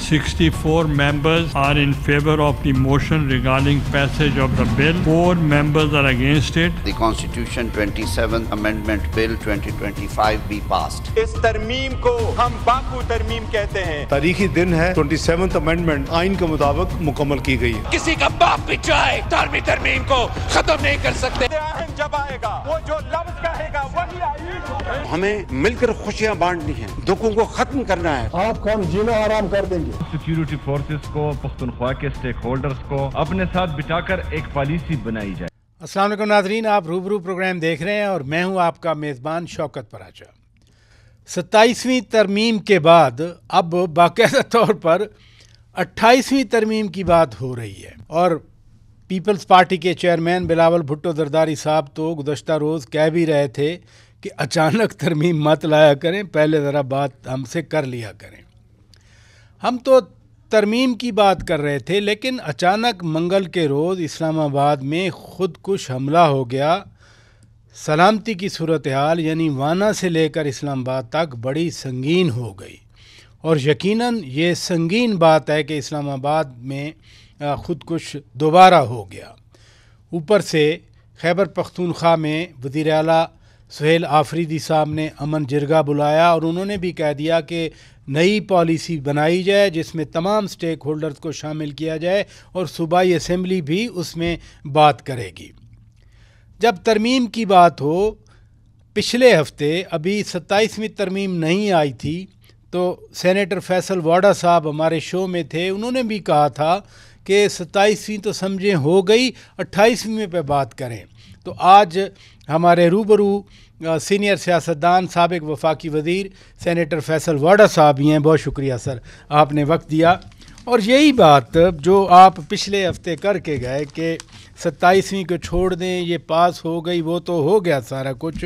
64 members are in favor of the motion regarding passage of the bill. 4 members are against it. The Constitution 27th Amendment Bill 2025 be passed. اس ترمیم کو ہم Baku ترمیم کہتے ہیں. تاریخی دن ہے 27th امینڈمنٹ آئین کے مطابق مکمل کی گئی ہے. کسی کا باپ بھی چاہے دھارمی ترمیم کو ختم نہیں کر سکتے. آئین جب آئے گا وہ جو لفظ کہے گا وہی آئین. ہمیں مل کر خوشیاں بانٹنی ہیں, دکھوں کو ختم کرنا ہے. آپ کا ہم جینا آرام کر دیں گے. سیکیورٹی فورسز کو, پختونخوا کے اسٹیک ہولڈرز کو اپنے ساتھ بٹھا کر ایک پالیسی بنائی جائے. السلام علیکم ناظرین, آپ روبرو پروگرام دیکھ رہے ہیں اور میں ہوں آپ کا میزبان شوکت پراچا. 27ویں ترمیم کے بعد اب باقاعدہ طور پر 28ویں ترمیم کی بات ہو رہی ہے اور پیپلز پارٹی کے چیئرمین بلاول بھٹو زرداری صاحب تو گزشتہ روز کہہ بھی رہے تھے کہ اچانک ترمیم مت لایا کریں, پہلے ذرا بات ہم سے کر لیا کریں. ہم تو ترمیم کی بات کر رہے تھے, لیکن اچانک منگل کے روز اسلام آباد میں خودکش حملہ ہو گیا. سلامتی کی صورتحال یعنی وانا سے لے کر اسلام آباد تک بڑی سنگین ہو گئی اور یقیناً یہ سنگین بات ہے کہ اسلام آباد میں خودکش دوبارہ ہو گیا. اوپر سے خیبر پختونخوا میں وزیر اعلیٰ سہیل آفریدی صاحب نے امن جرگہ بلایا اور انہوں نے بھی کہہ دیا کہ نئی پالیسی بنائی جائے جس میں تمام سٹیک ہولڈرز کو شامل کیا جائے اور صوبائی اسمبلی بھی اس میں بات کرے گی. جب ترمیم کی بات ہو, پچھلے ہفتے ابھی 27ویں ترمیم نہیں آئی تھی تو سینیٹر فیصل واڈا صاحب ہمارے شو میں تھے, انہوں نے بھی کہا تھا کہ 27ویں تو سمجھیں ہو گئی, 28ویں پہ بات کریں. تو آج ہمارے روبرو سینئر سیاستدان سابق وفاقی وزیر سینیٹر فیصل واڈا صاحب ہی ہیں. بہت شکریہ سر, آپ نے وقت دیا. اور یہی بات جو آپ پچھلے ہفتے کر کے گئے کہ 27ویں کو چھوڑ دیں, یہ پاس ہو گئی, وہ تو ہو گیا سارا کچھ.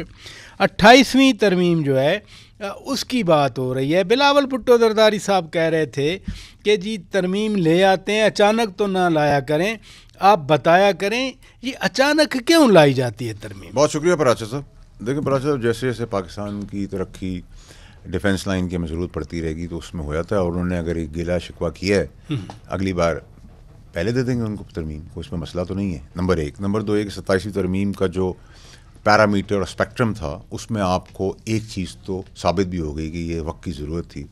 28ویں ترمیم جو ہے اس کی بات ہو رہی ہے. بلاول بھٹو زرداری صاحب کہہ رہے تھے کہ جی ترمیم لے آتے ہیں, اچانک تو نہ لایا کریں, آپ بتایا کریں یہ اچانک کیوں لائی جاتی ہے ترمیم. بہت شکریہ پراچا صاحب. دیکھیں پراچا صاحب, جیسے جیسے پاکستان کی ترقی ڈیفنس لائن کی ہمیں ضرورت پڑتی رہے گی تو اس میں ہو جاتا ہے, اور انہوں نے اگر ایک گیلا شکوہ کیا ہے اگلی بار پہلے دے دیں گے ان کو ترمیم کو, اس میں مسئلہ تو نہیں ہے. نمبر 1. نمبر 2 کہ 27ویں ترمیم کا جو پیرامیٹر اور اسپیکٹرم تھا اس میں آپ کو ایک چیز تو ثابت بھی ہو گئی کہ یہ وقت کی ضرورت تھی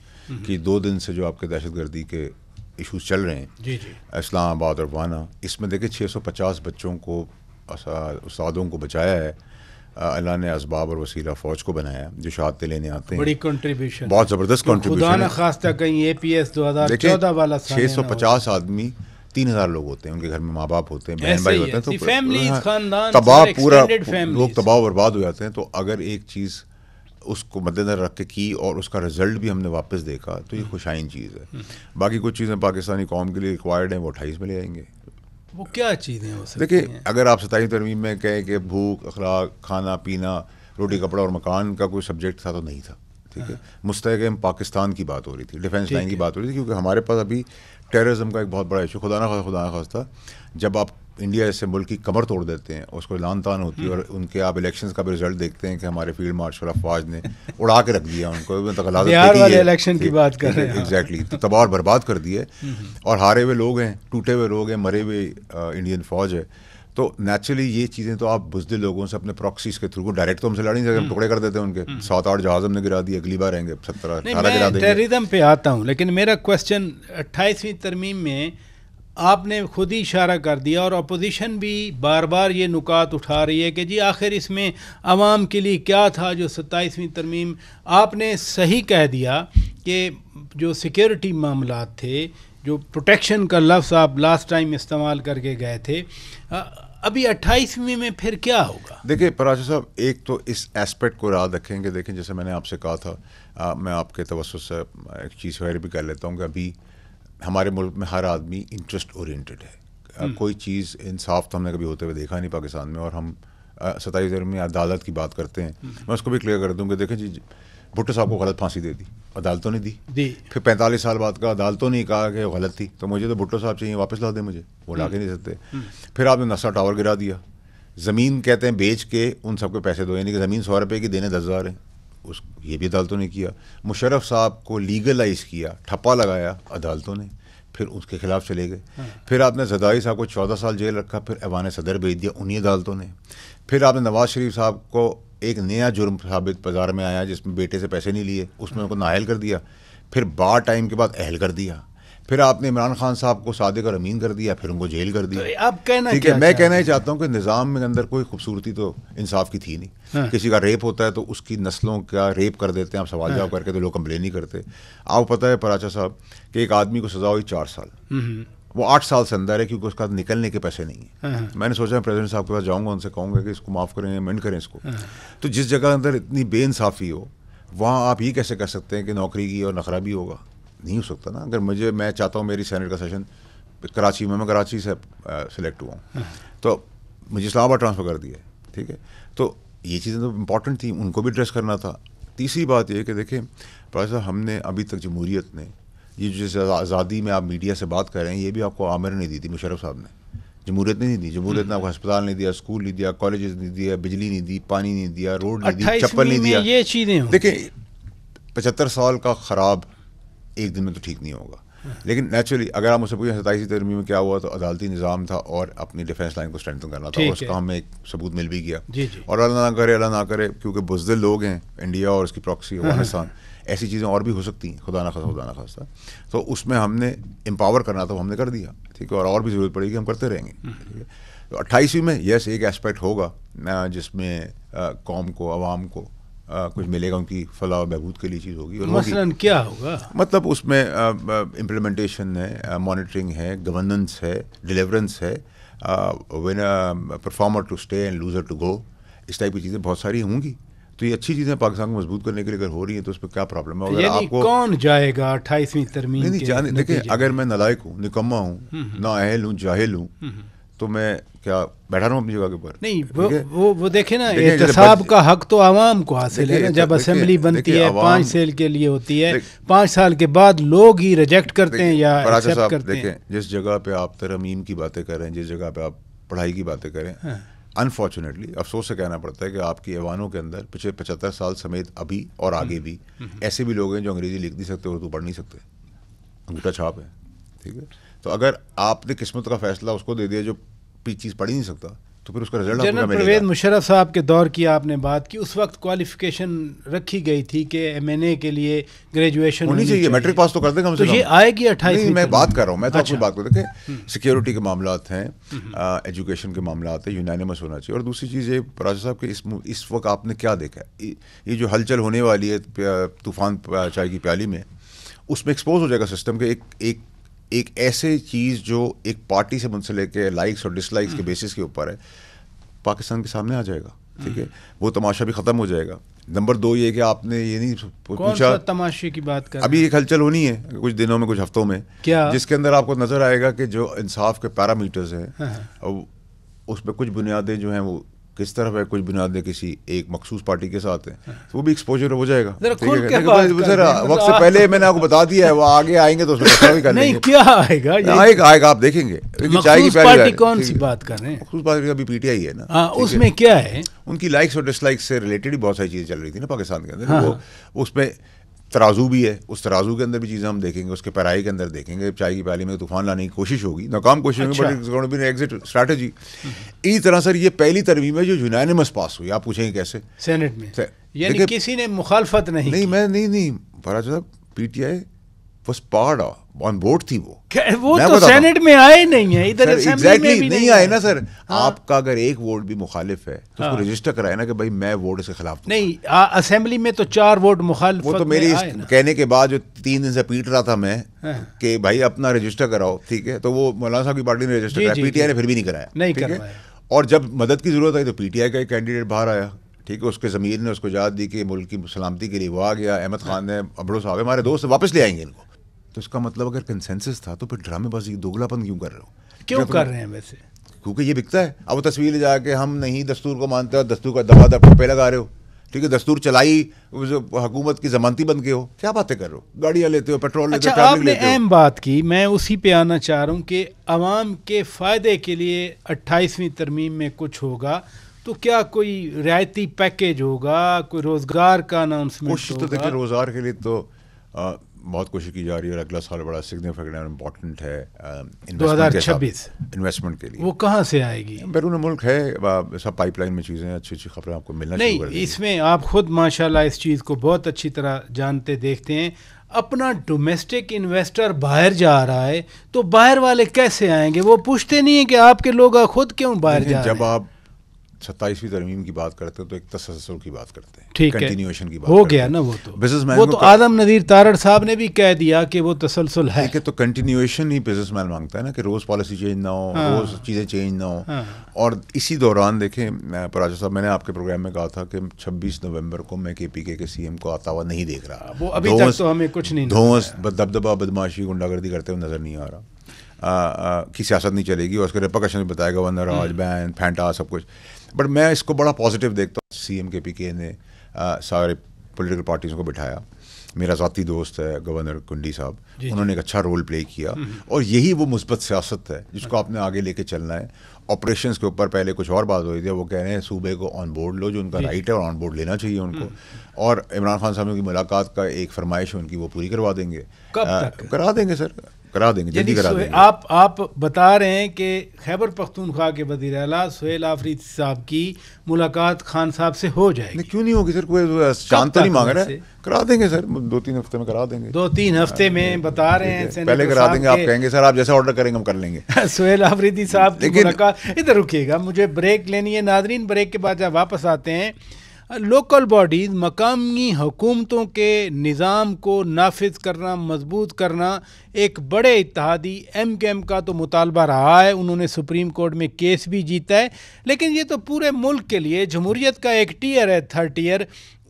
کہ 2 دن سے جو آپ کے دہشت گردی کے ایشوز چل رہے ہیں اسلام آباد اور وانا, اس میں دیکھیں 650 بچوں کو, استادوں کو بچایا ہے. اللہ نے اسباب اور وسیلہ فوج کو بنایا جو شہادتیں لینے آتے ہیں. بڑی کنٹریبیوشن, بہت زبردست کنٹریبیوشن. خدا نہ خواستہ کہیں اے پی ایس 2014 والا 650 آدمی 3000 لوگ ہوتے ہیں, ان کے گھر میں ماں باپ ہوتے ہیں, بہن بھائی ہوتے ہیں, تو خاندان تباہ پورا لوگ تباہ و برباد ہو جاتے ہیں. تو اگر ایک چیز اس کو مد نظر رکھ کے کی اور اس کا رزلٹ بھی ہم نے واپس دیکھا تو یہ خوشائن چیز ہے. باقی کچھ چیزیں پاکستانی قوم کے لیے ریکوائرڈ ہیں, وہ 28 میں لے آئیں گے. وہ کیا چیزیں ہو سکتی دیکھیں, اگر آپ 27ویں ترمیم میں کہیں کہ بھوک, اخلاق, کھانا پینا, روٹی کپڑا اور مکان کا کوئی سبجیکٹ تھا تو نہیں تھا, ٹھیک ہے. مستحکم پاکستان کی بات ہو رہی تھی, ڈیفینس لائن کی بات ہو رہی تھی, کیونکہ ہمارے پاس ابھی ٹیررزم کا ایک بہت بڑا ایشو. خدا نہ خواستہ جب آپ انڈیا جیسے ملک کی کمر توڑ دیتے ہیں, اس کو لان تان ہوتی ہے, اور ان کے آپ الیکشنز کا بھی رزلٹ دیکھتے ہیں کہ ہمارے فیلڈ مارشل افواج نے اڑا کے رکھ دیا ان کو, بہار والے الیکشن کی بات کر رہے ہیں, ایگزیکٹلی, تو تباہ اور برباد کر دیے, اور ہارے ہوئے لوگ ہیں, ٹوٹے ہوئے لوگ ہیں, مرے ہوئے انڈین فوج ہے. تو نیچرلی یہ چیزیں تو آپ بزدل لوگوں سے اپنے پراکسیز کے تھرو, ڈائریکٹ تو ہم سے لڑ نہیں سکتے, ہم ٹکڑے کر دیتے ہیں ان کے. 7-8 جہاز ہم نے گرا دیے, اگلی بار آئیں گے 17-18 گرا دیں گے. ٹیررزم پہ آتا ہوں, لیکن میرا کوشچن 28ویں ترمیم میں آپ نے خود ہی اشارہ کر دیا اور اپوزیشن بھی بار بار یہ نکات اٹھا رہی ہے کہ جی آخر اس میں عوام کے لیے کیا تھا جو 27ویں ترمیم. آپ نے صحیح کہہ دیا کہ جو سیکیورٹی معاملات تھے, جو پروٹیکشن کا لفظ آپ لاسٹ ٹائم استعمال کر کے گئے تھے, ابھی 28ویں میں پھر کیا ہوگا. دیکھیں پراچا صاحب, ایک تو اس ایسپیکٹ کو یاد رکھیں کہ دیکھیں جیسے میں نے آپ سے کہا تھا, میں آپ کے توسط سے ایک چیز خیر بھی کر لیتا ہوں کہ ابھی ہمارے ملک میں ہر آدمی انٹرسٹ اورینٹڈ ہے. کوئی چیز انصاف تو ہم نے کبھی ہوتے ہوئے دیکھا نہیں پاکستان میں. اور ہم 27 میں عدالت کی بات کرتے ہیں, میں اس کو بھی کلیئر کر دوں کہ دیکھیں جی بھٹو صاحب کو غلط پھانسی دے دی, عدالتوں نے دی. پھر 45 سال بعد کا عدالتوں نے کہا کہ غلط تھی, تو مجھے تو بھٹو صاحب چاہیے, واپس لا دیں مجھے, وہ لا کے نہیں سکتے. پھر آپ نے نسا ٹاور گرا دیا, زمین کہتے ہیں بیچ کے ان سب کو پیسے دو, یعنی کہ زمین 100 روپے کی دینے 10,000 ہیں. اس یہ بھی عدالتوں نے کیا. مشرف صاحب کو لیگلائز کیا, ٹھپا لگایا عدالتوں نے, پھر اس کے خلاف چلے گئے. پھر آپ نے زرداری صاحب کو 14 سال جیل رکھا, پھر ایوان صدر بھیج دیا انہی عدالتوں نے. پھر آپ نے نواز شریف صاحب کو ایک نیا جرم ثابت بازار میں آیا جس میں بیٹے سے پیسے نہیں لیے, اس میں ان کو نااہل کر دیا, پھر بار ٹائم کے بعد اہل کر دیا. پھر آپ نے عمران خان صاحب کو صادق اور امین کر دیا, پھر ان کو جیل کر دیا. ٹھیک ہے, میں کہنا ہی چاہتا ہوں کہ نظام میں اندر کوئی خوبصورتی تو انصاف کی تھی نہیں. کسی کا ریپ ہوتا ہے تو اس کی نسلوں کا ریپ کر دیتے ہیں, آپ سوال جواب کر کے تو لوگ کمپلین نہیں کرتے. آپ کو پتہ ہے پراچا صاحب کہ ایک آدمی کو سزا ہوئی 4 سال, وہ 8 سال سے اندر ہے کیونکہ اس کا نکلنے کے پیسے نہیں ہیں. میں نے سوچا پریزیڈنٹ صاحب کے پاس جاؤں گا, ان سے کہوں گا کہ اس کو معاف کریں, امینڈ کریں اس کو. تو جس جگہ اندر اتنی بے انصافی ہو وہاں آپ یہ کیسے کر سکتے ہیں کہ نوکری کی اور نخرہ بھی ہوگا؟ نہیں ہو سکتا نا. اگر میں چاہتا ہوں میری سینٹ کا سیشن کراچی میں کراچی سے سلیکٹ ہوا ہوں تو مجھے اسلام آباد ٹرانسفر کر دیا ہے. ٹھیک ہے, تو یہ چیزیں تو امپورٹنٹ تھیں, ان کو بھی ایڈریس کرنا تھا. تیسری بات یہ کہ دیکھیں پروفیسر, ہم نے ابھی تک جمہوریت نے یہ جو آزادی میں آپ میڈیا سے بات کر رہے ہیں, یہ بھی آپ کو عامر نہیں دی تھی مشرف صاحب نے. جمہوریت نے نہیں دی. جمہوریت نے آپ کو ہسپتال نہیں دیا, اسکول نہیں دیا, کالجز نہیں دیا, بجلی نہیں دی, پانی نہیں دیا, روڈ نہیں دی, چپل نہیں دیا. یہ چیزیں دیکھیں 75 سال کا خراب ایک دن میں تو ٹھیک نہیں ہوگا. لیکن نیچرلی اگر آپ مجھ سے پوچھیں 27 ترمیم میں کیا ہوا, تو عدالتی نظام تھا اور اپنی ڈیفینس لائن کو اسٹرینتھن کرنا تھا, اور اس کا ہمیں ایک ثبوت مل بھی گیا. اور اللہ نہ کرے کیونکہ بزدل لوگ ہیں انڈیا اور اس کی پراکسی افغانستان, ایسی چیزیں اور بھی ہو سکتی ہیں, خدا نہ خواستہ. تو اس میں ہم نے امپاور کرنا تھا, وہ ہم نے کر دیا. ٹھیک ہے, اور بھی ضرورت پڑے گی ہم کرتے رہیں گے. ٹھیک ہے, تو 28ویں میں یس ایک اسپیکٹ ہوگا جس میں قوم کو, عوام کو کچھ ملے گا, ان کی فلاح و بہبود کے لیے چیز ہوگی. مثلاً کیا ہوگا؟ مطلب اس میں امپلیمنٹیشن ہے, مانیٹرنگ ہے, گورننس ہے, ڈیلیورنس ہے, performer to stay and loser to go, اس ٹائپ کی چیزیں بہت ساری ہوں گی. تو یہ اچھی چیزیں پاکستان کو مضبوط کرنے کے لیے اگر ہو رہی ہیں تو اس پہ کیا پرابلم ہے؟ یعنی کون جائے گا 28ویں ترمیم کے؟ دیکھیں اگر میں نالائق ہوں, نکما ہوں, نااہل ہوں, جاہل ہوں, تو میں کیا بیٹھا رہا ہوں اپنی جگہ کے اوپر؟ نہیں, وہ دیکھیں نا, احتساب کا حق تو عوام کو حاصل ہے نا. جب اسمبلی بنتی ہے 5 سال کے لیے ہوتی ہے, 5 سال کے بعد لوگ ہی ریجیکٹ کرتے ہیں یا ایکسیپٹ کرتے ہیں. دیکھیں جس جگہ پہ آپ ترمیم کی باتیں کر رہے ہیں, جس جگہ پہ آپ پڑھائی کی باتیں کریں, انفارچونیٹلی افسوس سے کہنا پڑتا ہے کہ آپ کی ایوانوں کے اندر پچھلے 75 سال سمیت ابھی اور آگے بھی ایسے بھی لوگ ہیں جو انگریزی لکھ نہیں سکتے, اردو پڑھ نہیں سکتے, انگوٹھا چھاپ ہے. ٹھیک ہے, تو اگر آپ نے قسمت کا فیصلہ اس کو دے دیا جو چیز پڑھ ہی نہیں سکتا, تو پھر اس کا رزلٹ جنرل پرویز مشرف صاحب کے دور کی آپ نے بات کی, اس وقت کوالیفیکیشن رکھی گئی تھی کہ MNA کے لیے گریجویشن ہونی چاہیے, میٹرک پاس تو کر دیں گے. تو یہ آئے گی 28. میں بات کر رہا ہوں, میں تو آپ کی بات کو دیکھیں, سیکیورٹی کے معاملات ہیں, ایجوکیشن کے معاملات ہیں, یونانیمس ہونا چاہیے. اور دوسری چیز یہ راجا صاحب کہ اس وقت آپ نے کیا دیکھا ہے, یہ جو ہلچل ہونے والی ہے طوفان چائے کی پیالی میں, اس میں ایکسپوز ہو جائے گا سسٹم کے ایک ایسے چیز جو ایک پارٹی سے منسلک ہے, لائکس اور ڈس لائکس کے بیسس کے اوپر ہے, پاکستان کے سامنے آ جائے گا. ٹھیک ہے, وہ تماشا بھی ختم ہو جائے گا. نمبر 2 یہ کہ آپ نے یہ نہیں پوچھا, تماشے کی بات کر, ابھی ایک ہلچل ہونی ہے کچھ دنوں میں, کچھ ہفتوں میں, جس کے اندر آپ کو نظر آئے گا کہ جو انصاف کے پیرامیٹرز ہیں اس پہ کچھ بنیادیں جو ہیں وہ کس طرف ہے, کچھ بنیادیں کسی ایک مخصوص پارٹی کے ساتھ ہیں, تو وہ بھی ایکسپوجر ہو جائے گا. وقت سے پہلے میں نے آپ کو بتا دیا ہے, وہ آگے آئیں گے تو اس میں بھی کر لیں گے. کیا آئے گا آپ دیکھیں گے. مخصوص پارٹی کون سی بات کر رہے ہیں؟ مخصوص پارٹی ابھی PTI ہے نا, اس میں کیا ہے, ان کی لائکس اور ڈس لائکس سے ریلیٹڈ بہت ساری چیزیں چل رہی تھی نا پاکستان کے اندر. وہ اس میں ترازو بھی ہے, اس ترازو کے اندر بھی چیزیں ہم دیکھیں گے, اس کے پیرائی کے اندر دیکھیں گے. چائے کی پیالی میں طوفان لانے کی کوشش ہوگی, ناکام کوشش ہوگی, but it's going to be an exit strategy. اسی طرح سر یہ پہلی ترمیم ہے جو یونانیمس پاس ہوئی. آپ پوچھیں گے کیسے سینٹ میں, یعنی کسی نے مخالفت نہیں. میں نہیں فراز صاحب, PTI was part on board تھی. وہ تو سینٹ میں آئے نہیں ہیں, ادھر ایگزیکٹلی نہیں آئے نا سر. آپ کا اگر ایک ووٹ بھی مخالف ہے تو اس کو رجسٹر کرائے نا کہ بھائی میں ووٹ اس کے خلاف نہیں. اسمبلی میں تو 4 ووٹ مخالف. وہ تو میری کہنے کے بعد جو 3 دن سے پیٹ رہا تھا میں کہ بھائی اپنا رجسٹر کراؤ. ٹھیک ہے, تو وہ مولانا صاحب کی پارٹی نے رجسٹر کرایا, PTI نے پھر بھی نہیں کرایا. اور جب مدد کی ضرورت آئی تو PTI کا ایک کینڈیڈیٹ باہر آیا. ٹھیک ہے, اس کے ضمیر نے اس کو اجازت دی کہ ملک کی سلامتی کے لیے وہ آ گیا. احمد خان نے, ابڑو صاحب ہمارے دوست واپس لے آئیں گے ان کو. تو اس کا مطلب اگر کنسنسس تھا تو پھر ڈرامے بازی دوگلا پن کیوں کر رہے ہو؟ کیوں کر رہے ہیں ویسے؟ کیونکہ یہ بکتا ہے. اب وہ تصویر لے جا کے ہم نہیں دستور کو مانتے اور دستور کا دبا دب پہ لگا رہے ہو. ٹھیک ہے, دستور چلائی حکومت کی ضمانتی بن کے ہو, کیا باتیں کر رہے ہو, گاڑیاں لیتے ہو, پیٹرول لیتے ہو. اچھا, آپ نے اہم بات کی, میں اسی پہ آنا چاہ رہا ہوں کہ عوام کے فائدے کے لیے 28ویں ترمیم میں کچھ ہوگا. تو کیا کوئی رعایتی پیکیج ہوگا, کوئی روزگار کا اناؤنسمنٹ کوشش تو دیکھیں روزگار کے لیے تو بہت کوشش کی جا رہی ہے اور اگلا سال بڑا سگنیفیکنٹ اور امپورٹنٹ ہے 2026 انویسٹمنٹ کے لیے. وہ کہاں سے آئے گی؟ بیرون ملک ہے, سب پائپ لائن میں چیزیں, اچھی اچھی خبریں آپ کو ملنا شروع کر دیں گی. اس میں آپ خود ماشاءاللہ اس چیز کو بہت اچھی طرح جانتے دیکھتے ہیں. اپنا ڈومیسٹک انویسٹر باہر جا رہا ہے تو باہر والے کیسے آئیں گے؟ وہ پوچھتے نہیں ہیں کہ آپ کے لوگ خود کیوں باہر جا رہے ہیں. جب آپ 27ویں ترمیم کی بات کرتے ہیں تو ایک تسلسل کی بات کرتے ہیں, ٹھیک ہے, کنٹینیوشن کی بات ہو گیا نا. وہ تو آدم ندیر تارڑ صاحب نے بھی کہہ دیا کہ وہ تسلسل ہے. ٹھیک ہے, تو کنٹینیوشن ہی بزنس مین مانگتا ہے نا کہ روز پالیسی چینج نہ ہو, روز چیزیں چینج نہ ہو. اور اسی دوران دیکھیں پراجا صاحب, میں نے آپ کے پروگرام میں کہا تھا کہ 26 نومبر کو میں KPK کے CM کو آتا ہوا نہیں دیکھ رہا. وہ ابھی تک تو ہمیں کچھ نہیں, دھوس دبدبا بدماشی گنڈا گردی کرتے ہوئے نظر نہیں آ رہا. کی سیاست نہیں چلے گی اور اس کے ریپرکشن بھی بتائے گا, گورنر راج بین پھینٹا سب کچھ. بٹ میں اس کو بڑا پازیٹیو دیکھتا ہوں. CM KPK نے سارے پولیٹیکل پارٹیز کو بٹھایا. میرا ذاتی دوست ہے گورنر کنڈی صاحب, انہوں نے ایک اچھا رول پلے کیا اور یہی وہ مثبت سیاست ہے جس کو آپ نے آگے لے کے چلنا ہے. آپریشنس کے اوپر پہلے کچھ اور بات ہوئی تھی, وہ کہہ رہے ہیں صوبے کو آن بورڈ لو, جو ان کا رائٹ ہے اور آن بورڈ لینا چاہیے ان کو. اور عمران خان صاحب کی ملاقات کا ایک فرمائش ہے ان کی, وہ پوری کروا دیں گے. کب تک کرا دیں گے سر, کرا دیں گے, جلدی کرا دیں گے. آپ بتا رہے ہیں کہ خیبر پختونخوا کے وزیر اعلیٰ سہیل آفریدی صاحب کی ملاقات خان صاحب سے ہو جائے گی. کیوں نہیں ہوگی سر, کوئی چاند تو نہیں مانگ رہا ہے, کرا دیں گے سر, 2-3 ہفتے میں کرا دیں گے. 2-3 ہفتے میں بتا رہے ہیں, پہلے کرا دیں گے. آپ کہیں گے سر آپ جیسا آرڈر کریں گے ہم کر لیں گے. سہیل آفریدی صاحب کی ملاقات. ادھر رکیے گا, مجھے بریک لینی ہے. ناظرین بریک کے بعد جب واپس آتے ہیں, لوکل باڈیز مقامی حکومتوں کے نظام کو نافذ کرنا, مضبوط کرنا. ایک بڑے اتحادی MKM کا تو مطالبہ رہا ہے, انہوں نے سپریم کورٹ میں کیس بھی جیتا ہے, لیکن یہ تو پورے ملک کے لیے جمہوریت کا ایک ٹیئر ہے, 3rd ٹیئر,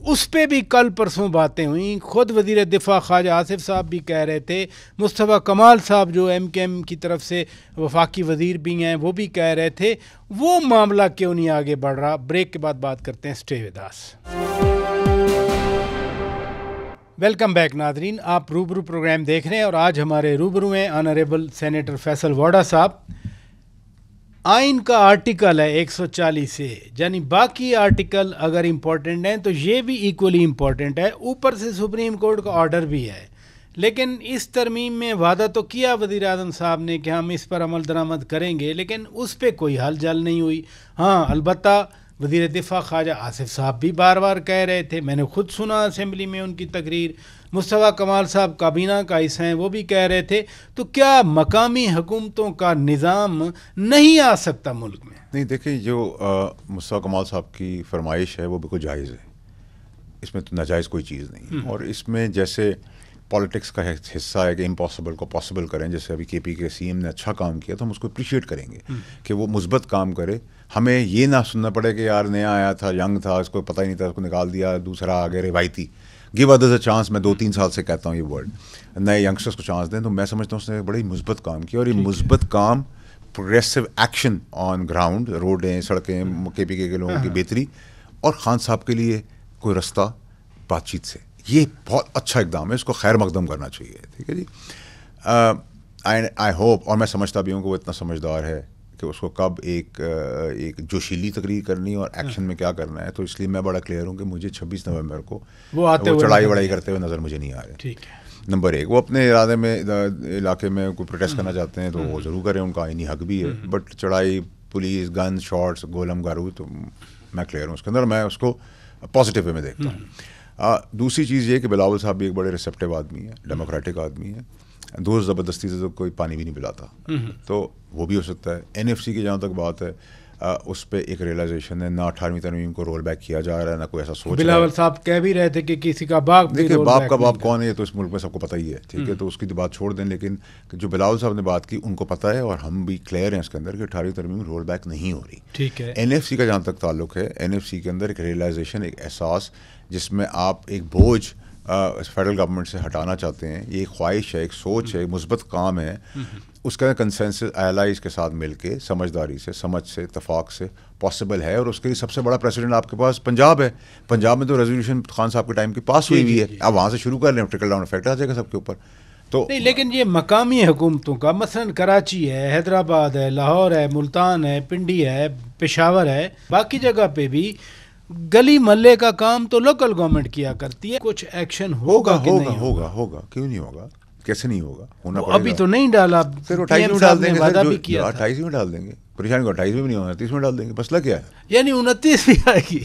اس پہ بھی کل پرسوں باتیں ہوئیں. خود وزیر دفاع خواجہ آصف صاحب بھی کہہ رہے تھے, مصطفیٰ کمال صاحب جو MKM کی طرف سے وفاقی وزیر بھی ہیں وہ بھی کہہ رہے تھے. وہ معاملہ کیوں نہیں آگے بڑھ رہا؟ بریک کے بعد بات کرتے ہیں. Stay with us. Welcome back ناظرین, آپ روبرو پروگرام دیکھ رہے ہیں اور آج ہمارے روبرو ہیں آنریبل سینیٹر فیصل واڈا صاحب. آئین کا آرٹیکل ہے 140 سے, یعنی باقی آرٹیکل اگر امپورٹنٹ ہیں تو یہ بھی ایکولی امپورٹنٹ ہے. اوپر سے سپریم کورٹ کا آرڈر بھی ہے, لیکن اس ترمیم میں وعدہ تو کیا وزیر اعظم صاحب نے کہ ہم اس پر عمل درآمد کریں گے, لیکن اس پہ کوئی حل جل نہیں ہوئی. ہاں البتہ وزیر دفاع خواجہ آصف صاحب بھی بار بار کہہ رہے تھے, میں نے خود سنا اسمبلی میں ان کی تقریر. مصطفیٰ کمال صاحب کابینہ کا حصہ ہیں, وہ بھی کہہ رہے تھے. تو کیا مقامی حکومتوں کا نظام نہیں آ سکتا ملک میں؟ نہیں دیکھیں, جو مصطفیٰ کمال صاحب کی فرمائش ہے وہ بالکل جائز ہے, اس میں تو ناجائز کوئی چیز نہیں. اور اس میں جیسے پالیٹکس کا حصہ ہے کہ امپاسبل کو پاسبل کریں, جیسے ابھی KPK کے CM نے اچھا کام کیا تو ہم اس کو اپریشیٹ کریں گے کہ وہ مثبت کام کرے. ہمیں یہ نہ سننا پڑے کہ یار نیا آیا تھا, ینگ تھا, اس کو پتہ ہی نہیں تھا, اس کو نکال دیا, دوسرا آگے روایتی. گیو ادرز اے چانس, میں 2-3 سال سے کہتا ہوں یہ ورڈ, نئے ینگسٹرس کو چانس دیں. تو میں سمجھتا ہوں اس نے بڑی مثبت کام کیا, اور یہ مثبت کام پروگریسو ایکشن آن گراؤنڈ, روڈیں سڑکیں, KPK کے لوگوں کی بہتری, اور خان صاحب کے لیے کوئی رستہ بات چیت سے, یہ بہت اچھا اقدام ہے, اس کو خیر مقدم کرنا چاہیے. ٹھیک ہے جی, آئی ہوپ, اور میں سمجھتا بھی ہوں کہ وہ اتنا سمجھدار ہے کہ اس کو کب ایک جوشیلی تقریر کرنی اور ایکشن میں کیا کرنا ہے. تو اس لیے میں بڑا کلیئر ہوں کہ مجھے 26 نومبر کو وہ چڑھائی وڑائی کرتے ہوئے نظر مجھے نہیں آ رہے. ٹھیک ہے, نمبر 1, وہ اپنے ارادے میں علاقے میں کوئی پروٹیسٹ کرنا چاہتے ہیں تو وہ ضرور کریں, ان کا آئینی حق بھی ہے. بٹ چڑھائی, پولیس, گن شاٹس, گولم گارود, تو میں کلیئر ہوں اس کے اندر, میں اس کو پازیٹیو وے میں دیکھتا ہوں. دوسری چیز یہ کہ بلاول صاحب بھی ایک بڑے ریسیپٹیو آدمی ہے, ڈیموکریٹک آدمی ہے, دوست زبردستی سے تو کوئی پانی بھی نہیں پلاتا, تو وہ بھی ہو سکتا ہے. NFC کی جہاں تک بات ہے, اس پہ ایک ریئلائزیشن ہے, نہ 18ویں ترمیم کو رول بیک کیا جا رہا ہے, نہ کوئی ایسا سوچ. بلاول صاحب کہہ بھی رہے تھے کہ کسی کا باپ, دیکھیے باپ کا باپ کون ہے یہ تو اس ملک میں سب کو پتہ ہی ہے. ٹھیک ہے, تو اس کی بات چھوڑ دیں, لیکن جو بلاول صاحب نے بات کی ان کو پتہ ہے, اور ہم بھی کلیئر ہیں اس کے اندر کہ 18ویں ترمیم رول بیک نہیں ہو رہی. ٹھیک ہے. NFC کا جہاں تک تعلق ہے, NFC کے اندر ایک ریئلائزیشن, ایک احساس, جس میں آپ ایک بوجھ فیڈرل گورنمنٹ سے ہٹانا چاہتے ہیں. یہ ایک خواہش ہے, ایک سوچ ہے, ایک مثبت کام ہے. اس کا کنسنسس الائز کے ساتھ مل کے سمجھداری سے, سمجھ سے, اتفاق سے پاسبل ہے. اور اس کے لیے سب سے بڑا پریسیڈنٹ آپ کے پاس پنجاب ہے. پنجاب میں تو ریزولوشن خان صاحب کے ٹائم کی پاس ہوئی ہے. اب وہاں سے شروع کر لیں, ٹرکل ڈاؤن افیکٹ آ جائے گا سب کے اوپر. تو نہیں، لیکن یہ مقامی حکومتوں کا مثلا کراچی ہے، حیدرآباد ہے، لاہور ہے، ملتان ہے، پنڈی ہے، پشاور ہے، باقی جگہ پہ بھی گلی محلے کا کام تو لوکل گورنمنٹ کیا کرتی ہے. کچھ ایکشن ہوگا کہ نہیں ہوگا کیوں نہیں ہوگا؟ کیسے نہیں ہوگا؟ ہونا پڑے گا. ابھی تو نہیں ڈالا، پھر 28 میں ڈال دیں گے، 28 میں ڈال دیں گے. پریشانی کو 28 میں نہیں ہونا، 30 میں ڈال دیں گے. مسئلہ کیا ہے؟ یعنی 29 بھی آئے گی.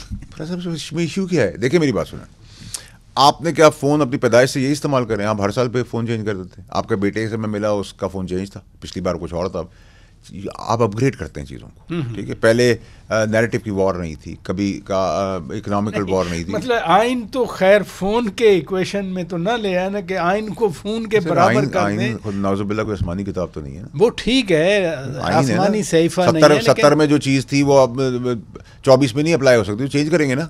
ایشو کیا ہے؟ دیکھیں میری بات سنیں، آپ نے کیا فون اپنی پیدائش سے یہی استعمال کریں؟ آپ ہر سال پہ فون چینج کر دیتے ہیں. آپ کے بیٹے سے میں ملا، اس کا فون چینج تھا، پچھلی بار کچھ اور تھا. آپ اپ گریڈ کرتے ہیں چیزوں کو، ٹھیک ہے. پہلے نیریٹو کی وار نہیں تھی، کبھی کا اکنامیکل وار نہیں تھی. مطلب آئین تو خیر فون کے ایکویشن میں تو نہ لے آیا نا کہ آئین کو فون کے برابر کر دیں. خود نعوذ باللہ کوئی آسمانی کتاب تو نہیں ہے نا. وہ ٹھیک ہے، آسمانی صحیفہ نہیں ہے. 70 میں جو چیز تھی وہ اب 24 میں نہیں اپلائی ہو سکتی، چینج کریں گے نا.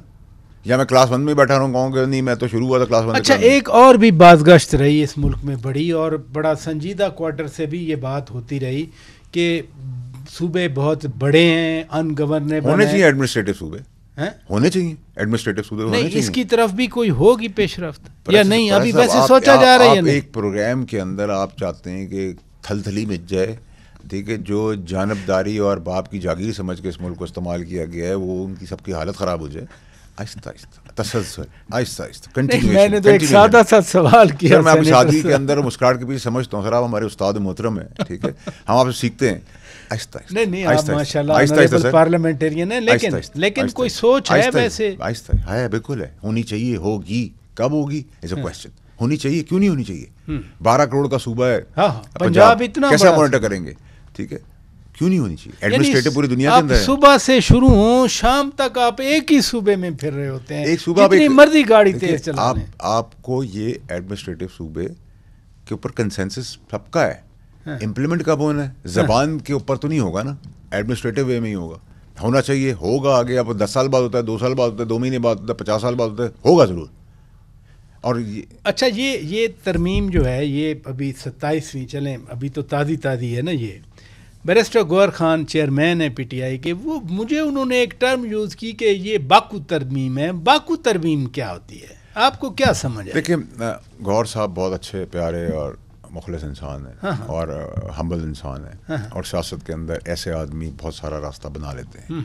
یا میں کلاس 1 میں بیٹھا رہوں گاؤں کہ نہیں میں تو شروع ہوا تھا کلاس 1. اچھا، ایک اور بھی بازگشت رہی اس ملک میں بڑی، اور بڑا سنجیدہ کوارٹر سے بھی یہ بات ہوتی رہی کہ صوبے بہت بڑے ہیں، ان گورنیبل ہونے چاہیے. ایڈمنسٹریٹو صوبے ہونے چاہیے، ایڈمنسٹریٹو صوبے ہونے چاہیے. اس کی طرف بھی کوئی ہوگی پیش رفت یا نہیں؟ ابھی ویسے سوچا جا رہا ہے. ایک پروگرام کے اندر آپ چاہتے ہیں کہ تھل تھلی مٹ جائے، ٹھیک ہے. جو جانبداری اور باپ کی جاگیر سمجھ کے اس ملک کو استعمال کیا گیا ہے، وہ ان کی سب کی حالت خراب ہو جائے. آہستہ آہستہ تسلسل، آہستہ آہستہ. میں نے تو ایک سادہ سا سوال کیا. میں اپنی شادی کے اندر مسکراہٹ کے پیچھے سمجھتا ہوں، سر آپ ہمارے استاد محترم ہیں، ٹھیک ہے، ہم آپ سے سیکھتے ہیں. آہستہ آہستہ نہیں، آپ ماشاءاللہ آنریبل پارلیمنٹرین ہیں، لیکن کوئی سوچ ہے ویسے؟ آہستہ ہے، بالکل ہے، ہونی چاہیے. ہوگی کب ہوگی از اے کوسچن. ہونی چاہیے، کیوں نہیں ہونی چاہیے؟ 12 کروڑ کا صوبہ ہے پنجاب، اتنا کیسا مانیٹر کریں گے؟ ٹھیک ہے، کیوں نہیں ہونی چاہیے؟ ایڈمنسٹریٹو پوری دنیا کے اندر ہے. صبح سے شروع ہوں شام تک آپ ایک ہی صوبے میں پھر رہے ہوتے ہیں، جتنی مرضی گاڑی تیز چلانے. آپ کو یہ ایڈمنسٹریٹو صوبے کے اوپر کنسنسس سب کا ہے. امپلیمنٹ کب ہونا ہے؟ زبان کے اوپر تو نہیں ہوگا نا، ایڈمنسٹریٹو وے میں ہی ہوگا. ہونا چاہیے، ہوگا. آگے اب 10 سال بعد ہوتا ہے، 2 سال بعد ہوتا ہے، 2 مہینے بعد ہوتا ہے، 50 سال بعد ہوتا ہے، ہوگا ضرور. اور اچھا، یہ ترمیم جو ہے یہ ابھی 27ویں چلیں، ابھی تو تازی ہے نا. یہ بیرسٹر گوہر خان چیئرمین ہے پی ٹی آئی کے، وہ مجھے انہوں نے ایک ٹرم یوز کی کہ یہ باکو ترمیم ہے. باکو ترمیم کیا ہوتی ہے؟ آپ کو کیا سمجھ ہے؟ دیکھیں، گوہر صاحب بہت اچھے، پیارے اور مخلص انسان ہیں اور ہمبل انسان ہیں، اور سیاست کے اندر ایسے آدمی بہت سارا راستہ بنا لیتے ہیں.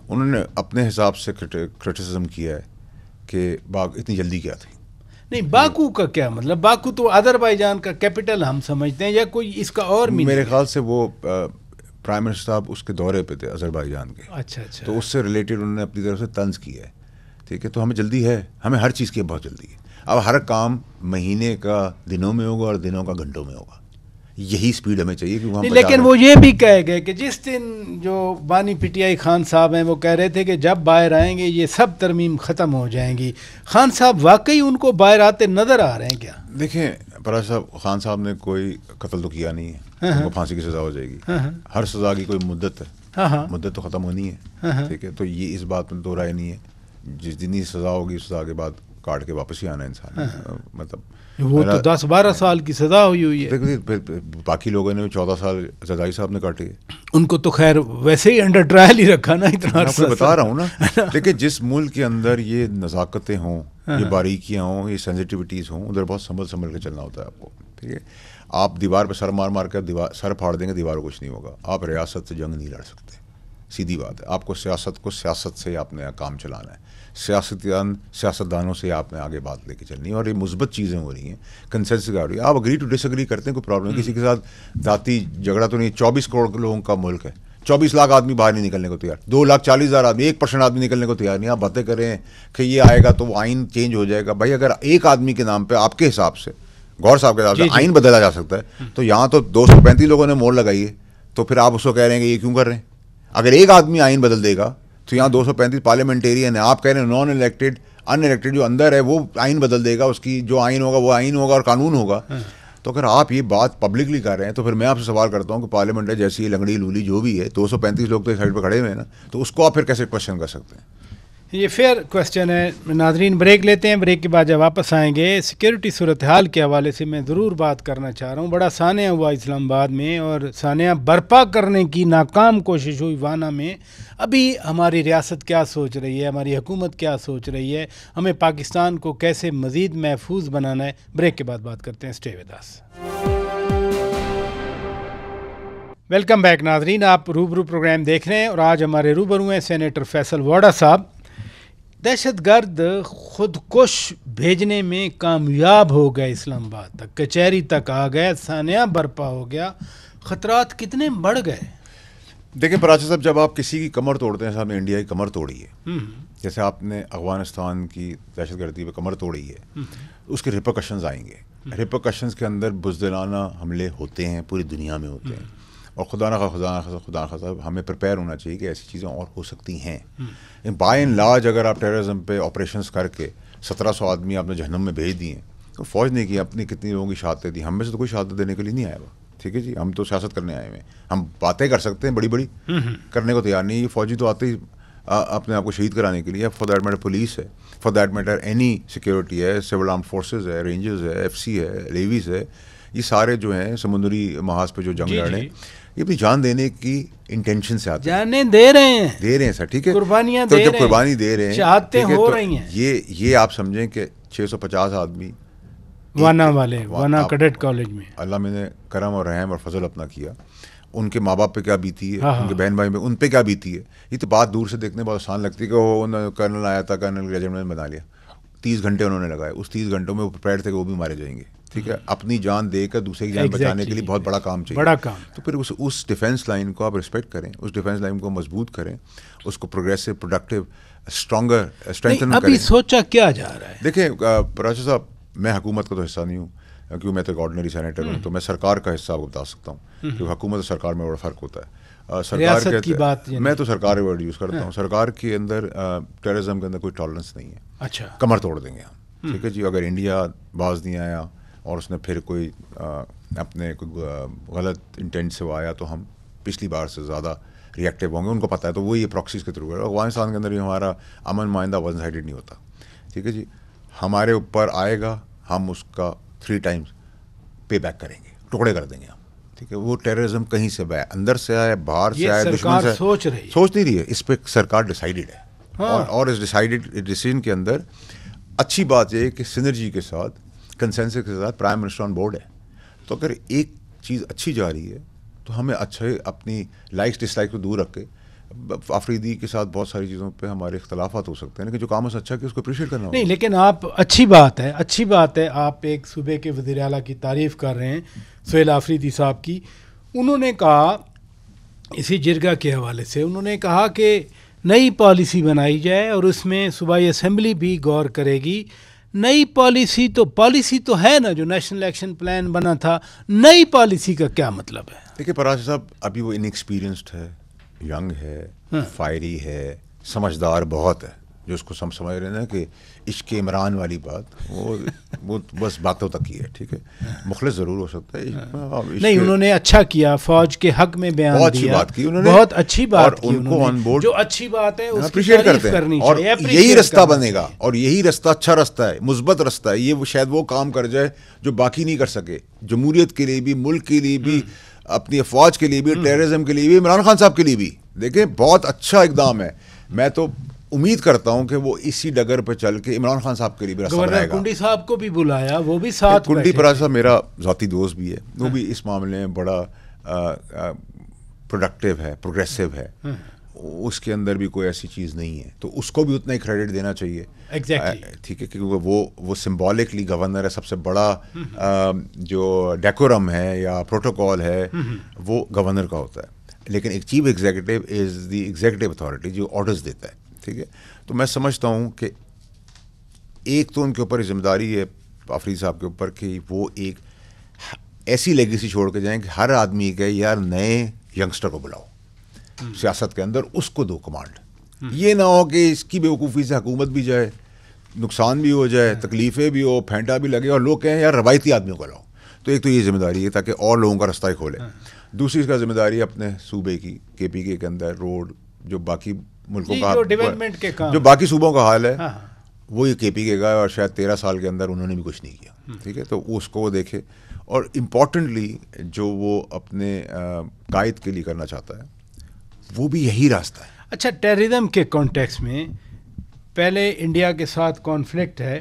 انہوں نے اپنے حساب سے کرٹیسزم کیا ہے کہ اتنی جلدی کیا تھی. نہیں، باکو کا کیا مطلب؟ باکو تو آذربائیجان کا کیپٹل ہم سمجھتے ہیں، یا کوئی اس کا اور میرے خیال سے وہ پرائم منسٹر صاحب اس کے دورے پہ تھے آذربائیجان کے. اچھا، تو اس سے ریلیٹڈ انہوں نے اپنی طرف سے طنز کیا ہے. ٹھیک ہے، تو ہمیں جلدی ہے، ہمیں ہر چیز کی بہت جلدی ہے. اب ہر کام مہینے کا دنوں میں ہوگا اور دنوں کا گھنٹوں میں ہوگا. یہی سپیڈ ہمیں چاہیے کہ لیکن وہ یہ بھی کہے گئے کہ جس دن جو بانی پی ٹی آئی خان صاحب ہیں وہ کہہ رہے تھے کہ جب باہر آئیں گے یہ سب ترمیم ختم ہو جائیں گی. خان صاحب واقعی ان کو باہر آتے نظر آ رہے ہیں کیا؟ دیکھیں پراج صاحب، خان صاحب نے کوئی قتل تو کیا نہیں ہے، ان کو پھانسی کی سزا ہو جائے گی. ہر سزا کی کوئی مدت ہے، مدت تو ختم ہونی ہے. ٹھیک ہے، تو یہ اس بات میں دو رائے نہیں ہے. جتنی سزا ہوگی اس سزا کے بعد کاٹ کے واپس ہی آنا انسان. مطلب وہ تو 10-12 سال کی سزا ہوئی ہے. باقی لوگوں نے 14 سال زرداری صاحب نے کاٹے. ان کو تو خیر ویسے ہی انڈر ٹرائل ہی رکھا نا اتنا. میں بتا رہا ہوں نا، لیکن جس ملک کے اندر یہ نزاکتیں ہوں، یہ باریکیاں ہوں، یہ سینسٹیوٹیز ہوں، ادھر بہت سنبھل کے چلنا ہوتا ہے آپ کو. ٹھیک ہے، آپ دیوار پہ سر مار کے سر پھاڑ دیں گے، دیوار کچھ نہیں ہوگا. آپ ریاست سے جنگ نہیں لڑ سکتے، سیدھی بات ہے. آپ کو سیاست سے آپ نے کام چلانا ہے، سیاستدانوں سے آپ نے آگے بات لے کے چلنی ہے. اور یہ مثبت چیزیں ہو رہی ہیں، کنسنسس ہو رہی ہے. آپ اگری ٹو ڈس اگری کرتے ہیں، کوئی پرابلم نہیں، کسی کے ساتھ ذاتی جھگڑا تو نہیں. 24 کروڑ لوگوں کا ملک ہے، 24 لاکھ آدمی باہر نہیں نکلنے کو تیار، 2,40,000 آدمی، 1% آدمی نکلنے کو تیار نہیں. آپ باتیں کریں کہ یہ آئے گا تو وہ آئین چینج ہو جائے گا. بھائی اگر ایک آدمی کے نام پہ آپ کے حساب سے، گور صاحب کے حساب سے آئین بدلا جا سکتا ہے، تو یہاں تو 235 لوگوں نے مور لگائی ہے، تو پھر آپ اس کو کہہ رہے ہیں کہ یہ کیوں کر رہے ہیں؟ اگر ایک آدمی آئین بدل دے گا تو یہاں 235 پارلیمنٹیرین ہیں. آپ کہہ رہے ہیں نان الیکٹڈ ان الیکٹڈ جو اندر ہے وہ آئین بدل دے گا، اس کی جو آئین ہوگا وہ آئین ہوگا اور قانون ہوگا. تو اگر آپ یہ بات پبلکلی کر رہے ہیں تو پھر میں آپ سے سوال کرتا ہوں کہ پارلیمنٹ ہے جیسی لنگڑی لولی جو بھی ہے، 235 لوگ تو اس سائڈ پہ کھڑے ہوئے ہیں نا، تو اس کو آپ پھر کیسے کوشچن کر سکتے ہیں؟ یہ فیئر کوشچن ہے. ناظرین بریک لیتے ہیں، بریک کے بعد جب واپس آئیں گے سیکیورٹی صورتحال کے حوالے سے میں ضرور بات کرنا چاہ رہا ہوں. بڑا سانحہ ہوا اسلام آباد میں، اور سانحہ برپا کرنے کی ناکام کوشش ہوئی وانا میں. ابھی ہماری ریاست کیا سوچ رہی ہے، ہماری حکومت کیا سوچ رہی ہے، ہمیں پاکستان کو کیسے مزید محفوظ بنانا ہے، بریک کے بعد بات کرتے ہیں. Stay with us. Welcome back ناظرین، آپ روبرو پروگرام دیکھ رہے ہیں اور آج ہمارے روبرو ہیں سینیٹر فیصل واڈا صاحب. دہشت گرد خودکش بھیجنے میں کامیاب ہو گئے، اسلام آباد تک کچہری تک آ گئے، سانحہ برپا ہو گیا، خطرات کتنے بڑھ گئے؟ دیکھیں پراچا صاحب، جب آپ کسی کی کمر توڑتے ہیں، صاحب نے انڈیا کی کمر توڑی ہے، جیسے آپ نے افغانستان کی دہشت گردی پہ کمر توڑی ہے، اس کے ریپرکشنز آئیں گے. ریپرکشنز کے اندر بزدلانہ حملے ہوتے ہیں، پوری دنیا میں ہوتے ہیں، اور خدا نخواستہ ہمیں پریپیئر ہونا چاہیے کہ ایسی چیزیں اور ہو سکتی ہیں. بائی اینڈ لارج اگر آپ ٹیررزم پہ آپریشنز کر کے 1700 آدمی آپ نے جہنم میں بھیج دیے، تو فوج نے کی اپنی کتنی لوگوں کی شہادتیں دی. ہم میں سے تو کوئی شہادت دینے کے لیے نہیں آیا ہوا، ٹھیک ہے جی، ہم تو سیاست کرنے آئے ہوئے ہیں. ہم باتیں کر سکتے ہیں بڑی بڑی، کرنے کو تیار نہیں. یہ فوجی تو آتے ہی اپنے آپ کو شہید کرانے کے لیے. فار دیٹ میٹر پولیس ہے، for that matter any security ہے، سول آرمڈ فورسز ہے، رینجرز ہے، ایف سی ہے، نیویز ہے، یہ سارے جو ہیں سمندری محاذ پہ جو جنگ لڑ رہے ہیں، یہ اپنی جان دینے کی انٹینشن سے آتے ہیں. جانے دے رہے ہیں سر، ٹھیک ہے، قربانیاں تو دے جب رہے ہیں، قربانی دے رہے ہیں، شہادتیں ہو رہی ہیں. یہ آپ سمجھیں کہ 650 آدمی وانا کیڈٹ کالج میں اللہ میں نے کرم اور رحم اور فضل اپنا کیا. ان کے ماں باپ پہ کیا بیتی ہے، ان کے بہن بھائی میں ان پہ کیا بیتی ہے. یہ تو بات دور سے دیکھنے بہت آسان لگتی ہے کہ وہ کرنل آیا تھا، کرنل ریجیمنٹ بنا لیا. 30 گھنٹے انہوں نے لگائے، اس 30 گھنٹوں میں وہ پریپیئرڈ تھے کہ وہ بھی مارے جائیں گے. ٹھیک ہے، اپنی جان دے کر دوسرے کی جان بچانے کے لیے بہت بڑا کام چاہیے، بڑا کام. تو پھر اس ڈیفینس لائن کو آپ رسپیکٹ کریں، اس ڈیفینس لائن کو مضبوط کریں، اس کو پروگریسو، پروڈکٹیو، اسٹرانگر، اسٹرینتھن کریں. ابھی سوچا کیا جا رہا ہے؟ دیکھیں پراچا صاحب، میں حکومت کا تو حصہ نہیں ہوں کیونکہ میں تو ایک آرڈنری سینیٹر ہوں، تو میں سرکار کا حصہ آپ کو بتا سکتا ہوں کیونکہ حکومت اور سرکار میں بڑا فرق ہوتا ہے. سرکار کی بات میں تو سرکار ورڈ یوز کرتا ہوں. سرکار کے اندر ٹیررزم کے اندر کوئی ٹالرنس نہیں ہے. اچھا، کمر توڑ دیں گے ہم، ٹھیک ہے جی. اگر انڈیا باز نہیں آیا اور اس نے پھر کوئی اپنے کوئی غلط انٹینٹ سے وہ آیا تو ہم پچھلی بار سے زیادہ ریئیکٹیو ہوں گے. ان کو پتہ ہے، تو وہ یہ پراکسیز کے تھرو ہے. افغانستان کے اندر بھی ہمارا امن معاہدہ ون سائڈڈ نہیں ہوتا، ٹھیک ہے جی. ہمارے اوپر آئے گا، ہم اس کا 3 ٹائمز پے بیک کریں گے، ٹکڑے کر دیں گے ہم، ٹھیک ہے. وہ ٹیررزم کہیں سے آئے، اندر سے آئے، باہر سے آئے، دشمن سے سوچ نہیں رہی ہے. اس پہ سرکار ڈیسائیڈڈ ہے، اور اس ڈیسائیڈڈ ڈیسیژن کے اندر اچھی بات یہ ہے کہ سنرجی کے ساتھ، کنسنسس کے ساتھ پرائم منسٹر آن بورڈ ہے. تو اگر ایک چیز اچھی جا رہی ہے تو ہمیں اچھے اپنی لائکس ڈس لائک کو دور رکھ کے، آفریدی کے ساتھ بہت ساری چیزوں پہ ہمارے اختلافات ہو سکتے ہیں، لیکن جو کام اس اچھا کہ اس کو اپریشیٹ کرنا نہیں. لیکن آپ اچھی بات ہے آپ ایک صوبے کے وزیر اعلیٰ کی تعریف کر رہے ہیں، سہیل آفریدی صاحب کی. انہوں نے کہا اسی جرگہ کے حوالے سے، انہوں نے کہا کہ نئی پالیسی بنائی جائے اور اس میں صوبائی اسمبلی بھی غور کرے گی. نئی پالیسی تو ہے نا، جو نیشنل ایکشن پلان بنا تھا، نئی پالیسی کا کیا مطلب ہے؟ دیکھیے پراج صاحب، ابھی وہ انیکسپیرینسڈ ہے، ینگ ہے، فائری ہے، سمجھدار بہت ہے. جو اس کو سمجھ رہے ہیں کہ عشق عمران والی بات، وہ بس باتوں تک کی ہے، ٹھیک ہے. مخلص ضرور ہو سکتا ہے نہیں. انہوں نے اچھا کیا، فوج کے حق میں بیان بہت اچھی بات کی انہوں نے، بہت اچھی بات کی. ان کو آن بورڈ جو اچھی بات ہے اس کی تعریف کرنی اور چاہیے. یہی رستہ بنے گا، اور یہی رستہ اچھا رستہ ہے، مثبت رستہ ہے. یہ شاید وہ کام کر جائے جو باقی نہیں کر سکے، جمہوریت کے لیے بھی، ملک کے لیے بھی، اپنی افواج کے لیے بھی، ٹیررزم کے لیے بھی، عمران خان صاحب کے لیے بھی. دیکھیں بہت اچھا اقدام ہے. میں تو امید کرتا ہوں کہ وہ اسی ڈگر پہ چل کے عمران خان صاحب کے لیے بھی راستہ بنائے گا. گورنر کنڈی صاحب کو بھی بلایا، وہ بھی ساتھ. کنڈی پراج صاحب میرا ذاتی دوست بھی ہے، وہ بھی اس معاملے میں بڑا پروڈکٹیو ہے، پروگریسو ہے. اس کے اندر بھی کوئی ایسی چیز نہیں ہے، تو اس کو بھی اتنا ہی کریڈٹ دینا چاہیے. ٹھیک ہے، کیونکہ وہ سمبولکلی گورنر ہے. سب سے بڑا جو ڈیکورم ہے یا پروٹوکول ہے وہ گورنر کا ہوتا ہے، لیکن ایک چیف ایگزیکٹو از دی ایگزیکٹو اتھارٹی جو آرڈرز دیتا ہے، ٹھیک ہے. تو میں سمجھتا ہوں کہ ایک تو ان کے اوپر ذمہ داری ہے آفریدی صاحب کے اوپر کہ وہ ایک ایسی لیگیسی چھوڑ کے جائیں کہ ہر آدمی کہ یار نئے ینگسٹر کو بلاؤ سیاست کے اندر، اس کو دو کمانڈ. یہ نہ ہو کہ اس کی بیوقوفی سے حکومت بھی جائے، نقصان بھی ہو جائے، تکلیفیں بھی ہو، پھینٹا بھی لگے، اور لوگ کہیں یار روایتی آدمیوں کو لاؤ. تو ایک تو یہ ذمہ داری ہے تاکہ اور لوگوں کا رستہ کھولے. دوسری اس کا ذمہ داری ہے اپنے صوبے کی، کے پی کے اندر روڈ، جو باقی ملکوں کا، جو باقی صوبوں کا حال ہے وہ یہ کے پی کے کا ہے، اور شاید 13 سال کے اندر انہوں نے بھی کچھ نہیں کیا. ٹھیک ہے، تو اس کو وہ دیکھے. اور امپورٹنٹلی جو وہ اپنے قائد کے لیے کرنا چاہتا ہے وہ بھی یہی راستہ ہے. اچھا، ٹیررزم کے کانٹیکس میں پہلے انڈیا کے ساتھ کانفلکٹ ہے،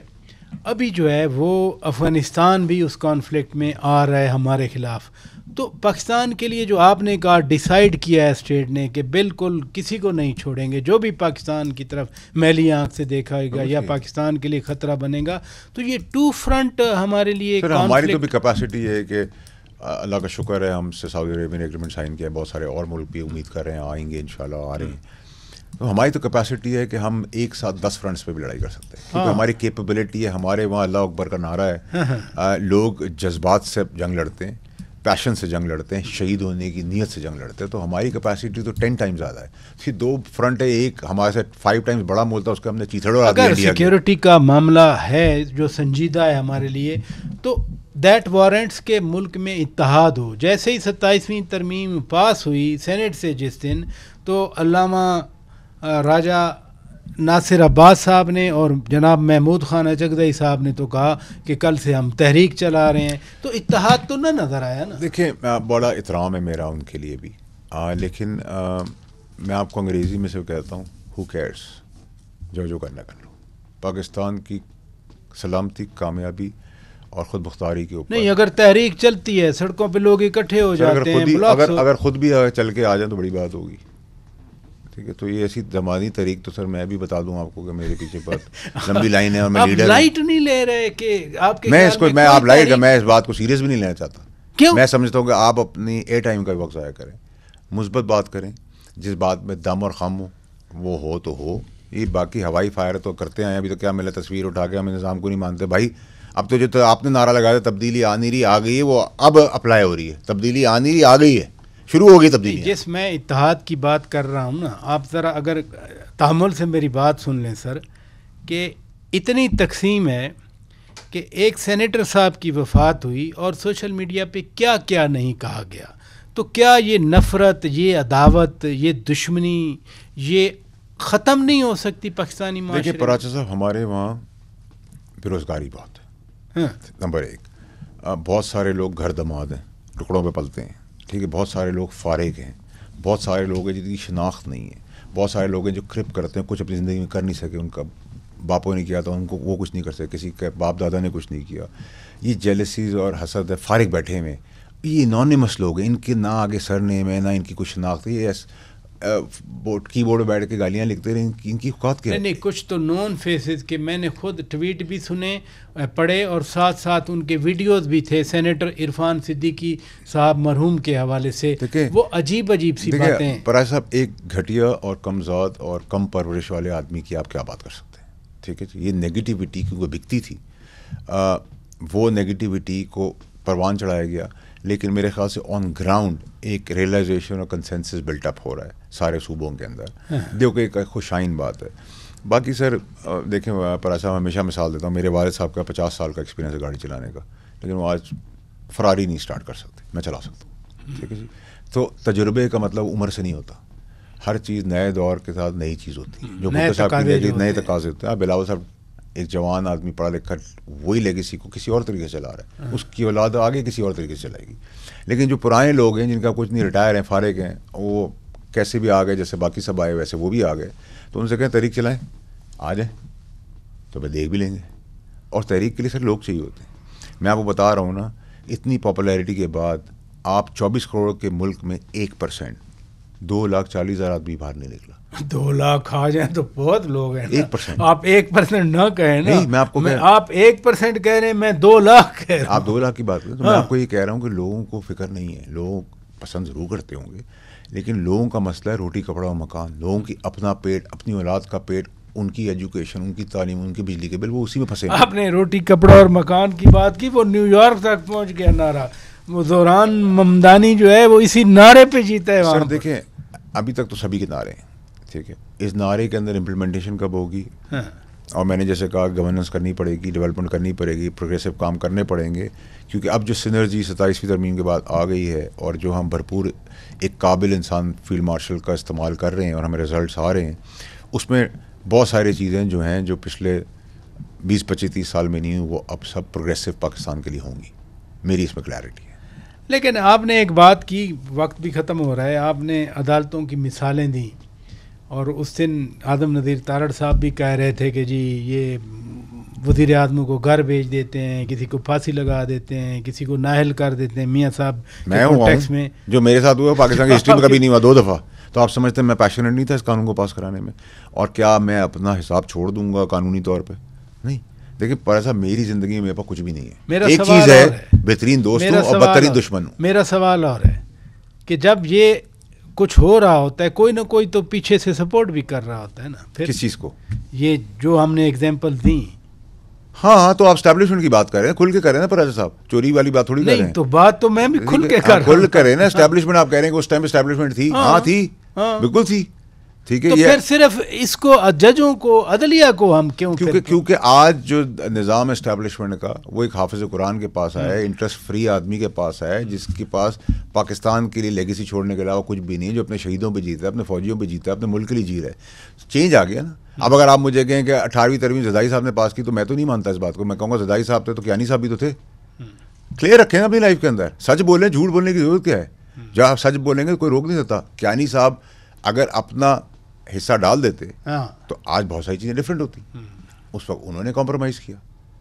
ابھی جو ہے وہ افغانستان بھی اس کانفلکٹ میں آ رہا ہے ہمارے خلاف. تو پاکستان کے لیے جو آپ نے کہا ڈیسائیڈ کیا ہے اسٹیٹ نے کہ بالکل کسی کو نہیں چھوڑیں گے، جو بھی پاکستان کی طرف میلی آنکھ سے دیکھا گا یا پاکستان کے لیے خطرہ بنے گا، تو یہ ٹو فرنٹ ہمارے لیے ہماری تو بھی کیپیسٹی ہے کہ اللہ کا شکر ہے ہم سے سعودی عربیہ نے ایگریمنٹ سائن کیا ہے، بہت سارے اور ملک بھی امید کر رہے ہیں آئیں گے انشاءاللہ آ رہے ہیں، تو ہماری تو کیپیسٹی ہے کہ ہم ایک ساتھ 10 فرنٹس پہ بھی لڑائی کر سکتے ہیں، کیونکہ ہماری کیپیبلٹی ہے، ہمارے وہاں اللہ اکبر کا نعرہ ہے، لوگ جذبات سے جنگ لڑتے ہیں، پیشن سے جنگ لڑتے ہیں، شہید ہونے کی نیت سے جنگ لڑتے ہیں، تو ہماری کیپیسٹی تو 10 ٹائم زیادہ ہے، پھر 2 فرنٹ ہے، ایک ہمارے سے 5 ٹائمز بڑا ملک تھا، اس کا ہم نے چیتھڑ اڑا دیا۔ اگر سیکیورٹی کا معاملہ ہے جو سنجیدہ ہے ہمارے لیے، تو دیٹ وارنٹس کے ملک میں اتحاد ہو۔ جیسے ہی 27ویں ترمیم پاس ہوئی سینٹ سے جس دن، تو علامہ راجہ ناصر عباس صاحب نے اور جناب محمود خان اچکدئی صاحب نے تو کہا کہ کل سے ہم تحریک چلا رہے ہیں، تو اتحاد تو نہ نظر آیا نا۔ دیکھیں بڑا احترام ہے میرا ان کے لیے بھی، لیکن میں آپ کو انگریزی میں سے کہتا ہوں ہو کیئرس، جو کرنا کر لو، پاکستان کی سلامتی، کامیابی اور خود مختاری کے اوپر نہیں، اگر تحریک چلتی ہے سڑکوں پہ لوگ اکٹھے ہو جاتے ہیں، اگر خود بھی چل کے آ جائیں تو بڑی بات ہوگی، ٹھیک ہے، تو یہ ایسی زمانی طریق تو سر میں بھی بتا دوں آپ کو کہ میرے پیچھے بہت لمبی لائن ہے اور میں لیڈر لائٹ نہیں لے رہے کہ آپ کے میں آپ لائٹ میں اس بات کو سیریس بھی نہیں لینا چاہتا، کیوں؟ میں سمجھتا ہوں کہ آپ اپنی اے ٹائم کا وقت ضائع کریں، مثبت بات کریں، جس بات میں دم اور خم ہو وہ ہو تو ہو، یہ باقی ہوائی فائر تو کرتے ہیں، ابھی تو کیا ملا تصویر اٹھا کے ہم نظام کو نہیں مانتے بھائی، اب تو جو آپ نے نعرہ لگایا تبدیلی آ نہیں رہی، آ گئی ہے، وہ اب اپلائی ہو رہی ہے، تبدیلی آ نہیں رہی، آ گئی ہے، شروع ہو گئی تبدیلی۔ جس میں اتحاد کی بات کر رہا ہوں نا، آپ ذرا اگر تحمل سے میری بات سن لیں سر، کہ اتنی تقسیم ہے کہ ایک سینیٹر صاحب کی وفات ہوئی اور سوشل میڈیا پہ کیا کیا نہیں کہا گیا، تو کیا یہ نفرت، یہ عداوت، یہ دشمنی، یہ ختم نہیں ہو سکتی پاکستانی معاشرے؟ دیکھیے پراچا صاحب، ہمارے وہاں بے روزگاری بہت ہے، نمبر 1، بہت سارے لوگ گھر دماد ہیں، ٹکڑوں پہ پلتے ہیں، ٹھیک ہے، بہت سارے لوگ فارغ ہیں، بہت سارے لوگ ہیں جن کی شناخت نہیں ہے، بہت سارے لوگ ہیں جو کرپ کرتے ہیں، کچھ اپنی زندگی میں کر نہیں سکے، ان کا باپوں نے کیا تھا، ان کو وہ کچھ نہیں کر سکے، کسی کے باپ دادا نے کچھ نہیں کیا، یہ جیلسیز اور حسد ہے، فارغ بیٹھے ہوئے، یہ انونیمس لوگ ہیں، ان کے نہ آگے سر نیم ہے، نہ ان کی کچھ شناخت ہے، یہ کی بورڈ پہ بیٹھ کے گالیاں لکھتے رہے، ان کی اوقات کیا ہے؟ نہیں، کچھ تو نون فیسز کہ میں نے خود ٹویٹ بھی سنے، پڑھے، اور ساتھ ساتھ ان کے ویڈیوز بھی تھے، سینیٹر عرفان صدیقی صاحب مرحوم کے حوالے سے، وہ عجیب سی باتیں ہیں۔ پراج صاحب، ایک گھٹیا اور کم ذات اور کم پرورش والے آدمی کی آپ کیا بات کر سکتے ہیں، ٹھیک ہے، یہ نیگیٹیوٹی کیونکہ بکتی تھی، وہ نیگیٹیوٹی کو پروان چڑھایا گیا، لیکن میرے خیال سے آن گراؤنڈ ایک ریئلائزیشن اور کنسنسس بلٹ اپ ہو رہا ہے سارے صوبوں کے اندر، جو کہ ایک خوشائن بات ہے۔ باقی سر دیکھیں پراج صاحب، ہمیشہ مثال دیتا ہوں، میرے والد صاحب کا 50 سال کا ایکسپیرینس ہے گاڑی چلانے کا، لیکن وہ آج فراری نہیں اسٹارٹ کر سکتے، میں چلا سکتا ہوں، ٹھیک ہے جی۔ تو تجربے کا مطلب عمر سے نہیں ہوتا، ہر چیز نئے دور کے ساتھ نئی چیز ہوتی ہے، جو نئے تقاضے ہوتے ہیں۔ بلاول صاحب ایک جوان آدمی پڑھا لکھا، وہی لیگیسی کو کسی اور طریقے سے چلا رہا ہے، اس کی اولاد آگے کسی اور طریقے سے چلائے گی، لیکن جو پرانے لوگ ہیں جن کا کچھ نہیں، ریٹائر ہیں، فارغ ہیں، وہ کیسے بھی آ گئے، جیسے باقی سب آئے ویسے وہ بھی آ گئے، تو ان سے کہیں تحریک چلائیں، آ جائیں تو میں دیکھ بھی لیں گے، اور تحریک کے لیے سر لوگ چاہیے ہوتے ہیں۔ میں آپ کو بتا رہا ہوں نا، اتنی پاپولیرٹی کے بعد آپ 24 کروڑ کے ملک میں 1%، 2,40,000 آدمی باہر نہیں نکلا۔ 2 لاکھ آ جائیں تو بہت لوگ ہیں، 1%، آپ 1% نہ کہیں نا، میں آپ کو آپ 1% کہہ رہے ہیں، میں 2 لاکھ کہہ رہا ہوں، آپ 2 لاکھ کی بات کریں تو میں آپ کو یہ کہہ رہا ہوں کہ لوگوں کو فکر نہیں ہے، لوگ پسند ضرور کرتے ہوں گے، لیکن لوگوں کا مسئلہ ہے روٹی کپڑا و مکان، لوگوں کی اپنا پیٹ، اپنی اولاد کا پیٹ، ان کی ایجوکیشن، ان کی تعلیم، ان کی بجلی کے بل، وہ اسی میں پھنسے ہیں۔ آپ نے روٹی کپڑا اور مکان کی بات کی، وہ نیو یارک تک پہنچ گیا نعرہ، وہ دوران ممدانی جو ہے وہ اسی نعرے پہ جیتا ہے۔ سر دیکھیں، ابھی تک تو سبھی کے نعرے ہیں، ٹھیک ہے، اس نعرے کے اندر امپلیمنٹیشن کب ہوگی، اور میں نے جیسے کہا گورننس کرنی پڑے گی، ڈیولپمنٹ کرنی پڑے گی، پروگریسو کام کرنے پڑیں گے، کیونکہ اب جو سینرجی 27ویں ترمیم کے بعد آ گئی ہے، اور جو ہم بھرپور ایک قابل انسان فیلڈ مارشل کا استعمال کر رہے ہیں اور ہمیں رزلٹس آ رہے ہیں، اس میں بہت ساری چیزیں جو ہیں جو پچھلے 20-25-30 سال میں نہیں ہوئی، وہ اب سب پروگریسو پاکستان کے لیے ہوں گی، میری اس میں کلیئرٹی ہے۔ لیکن آپ نے ایک بات کی، وقت بھی ختم ہو رہا ہے، آپ نے عدالتوں کی مثالیں دیں، اور اس دن آدم نذیر تارڑ صاحب بھی کہہ رہے تھے کہ جی یہ وزیر اعظم کو گھر بھیج دیتے ہیں, کسی کو پھانسی لگا دیتے ہیں, کسی کو نااہل کر دیتے ہیں. میاں صاحب میں کانٹیکس میں جو میرے ساتھ ہوا پاکستان کی ہسٹری میں کبھی نہیں ہوا 2 دفعہ. تو آپ سمجھتے ہیں میں پیشنیٹ نہیں تھا اس قانون کو پاس کرانے میں, اور کیا میں اپنا حساب چھوڑ دوں گا قانونی طور پہ؟ نہیں. دیکھیں پر ایسا میری زندگی میں میرے پاس کچھ بھی نہیں ہے. ایک چیز ہے بہترین دوست ہوں اور بدترین دشمن ہوں. میرا سوال اور ہے کہ جب یہ کچھ ہو رہا ہوتا ہے کوئی نہ کوئی تو پیچھے سے سپورٹ بھی کر رہا ہوتا ہے نا. پھر کس چیز کو؟ یہ جو ہم نے ایگزامپل دی. ہاں تو آپ اسٹیبلشمنٹ کی بات کر رہے ہیں, کھل کے کر رہے ہیں نا پراجا صاحب, چوری والی بات تھوڑی کر رہے ہیں. نہیں تو بات تو میں بھی کھل کے کر رہا ہوں. کھل کر رہے ہیں نا اسٹیبلشمنٹ. آپ کہہ رہے ہیں کہ اس ٹائم اسٹیبلشمنٹ تھی. ہاں تھی, بالکل تھی. ٹھیک ہے, تو پھر صرف اس کو ججوں کو عدلیہ کو ہم کیونکہ آج جو نظام اسٹیبلشمنٹ کا وہ ایک حافظ قرآن کے پاس آیا ہے, انٹرسٹ فری آدمی کے پاس آیا ہے, جس کے پاس پاکستان کے لیے لیگیسی چھوڑنے کے علاوہ کچھ بھی نہیں ہے, جو اپنے شہیدوں پہ جیتا ہے, اپنے فوجیوں پہ جیتا ہے, اپنے ملک کے لیے جی رہا ہے. چینج آ گیا نا. اب اگر آپ مجھے کہیں کہ 18ویں ترمیم زرداری صاحب نے پاس کی تو میں تو نہیں مانتا اس بات کو. میں کہوں گا زرداری صاحب تھے تو کیانی صاحب بھی تو تھے. کلیئر رکھیں نا اپنی لائف کے اندر, سچ بولیں, جھوٹ بولنے کی ضرورت کیا ہے؟ جب آپ سچ بولیں گے کوئی روک نہیں سکتا. کیانی صاحب اگر اپنا حصہ ڈال دیتے تو آج بہت ساری چیزیں ڈفرینٹ ہوتی. اس وقت انہوں نے کمپرومائز کیا.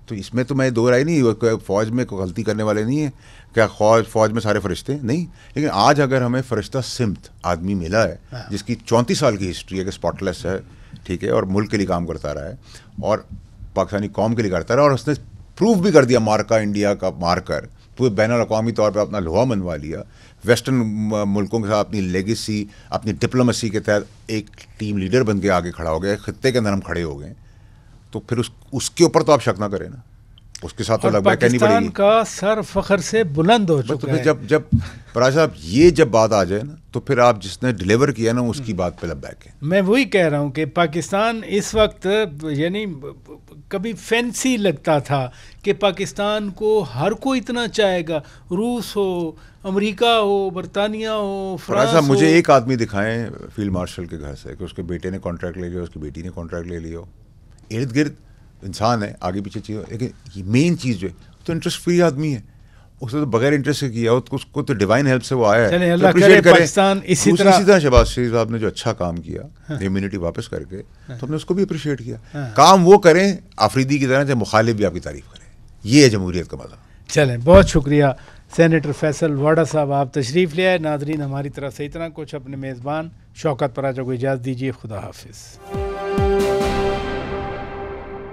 تو اس میں تو میں دو رائے نہیں, فوج میں کوئی غلطی کرنے والے نہیں ہیں. کیا فوج میں سارے فرشتے نہیں, لیکن آج اگر ہمیں فرشتہ سمت آدمی ملا ہے جس کی 34 سال کی ہسٹری ہے, کہ اسپاٹ لیس ہے, ٹھیک ہے, اور ملک کے لیے کام کرتا رہا ہے اور پاکستانی قوم کے لیے کرتا رہا, اور اس نے پروف بھی کر دیا مارکا انڈیا کا مار کر پورے بین الاقوامی طور پہ اپنا لوہا منوا لیا, ویسٹرن ملکوں کے ساتھ اپنی لیگیسی, اپنی ڈپلومیسی کے تحت ایک ٹیم لیڈر بن کے آگے کھڑا ہو گیا, خطے کے اندر ہم کھڑے ہو گئے. تو پھر اس کے اوپر تو آپ شک نہ کریں نا, اس کے ساتھ تو لگ بھگ کہنی پڑے گی. پاکستان کا سر فخر سے بلند ہو چکا ہے. جب پراج صاحب یہ جب بات آ جائے نا تو پھر آپ جس نے ڈیلیور کیا نا اس کی بات پہ لب بیک ہے. میں وہی کہہ رہا ہوں کہ پاکستان اس وقت یعنی کبھی فینسی لگتا تھا کہ پاکستان کو ہر کوئی اتنا چاہے گا, روس ہو, امریکہ ہو, برطانیہ ہو, فرانس ہو. مجھے ایک آدمی دکھائیں فیلڈ مارشل کے گھر سے کہ اس کے بیٹے نے کانٹریکٹ لے لیا, اس کی بیٹی نے کانٹریکٹ لے لیا ہو. ارد گرد انسان ہے, آگے پیچھے چیز, لیکن مین چیز جو ہے تو انٹرسٹ فری آدمی ہے, اس نے تو بغیر انٹرسٹ سے کیا, اس کو تو ڈیوائن ہیلپ سے وہ آیا ہے. اللہ کرے پاکستان اسی طرح شہباز شریف صاحب نے جو اچھا کام کیا امیونٹی واپس کر کے, تو ہم نے اس کو بھی اپریشیٹ کیا. کام وہ کریں آفریدی کی طرح جب مخالف بھی آپ کی تعریف کریں, یہ ہے جمہوریت کا مزہ. چلیں, بہت شکریہ سینیٹر فیصل واڈا صاحب, آپ تشریف لے آئے. ناظرین ہماری طرف سے اتنا کچھ. اپنے میزبان شوکت پراجا کو اجازت دیجیے. خدا حافظ.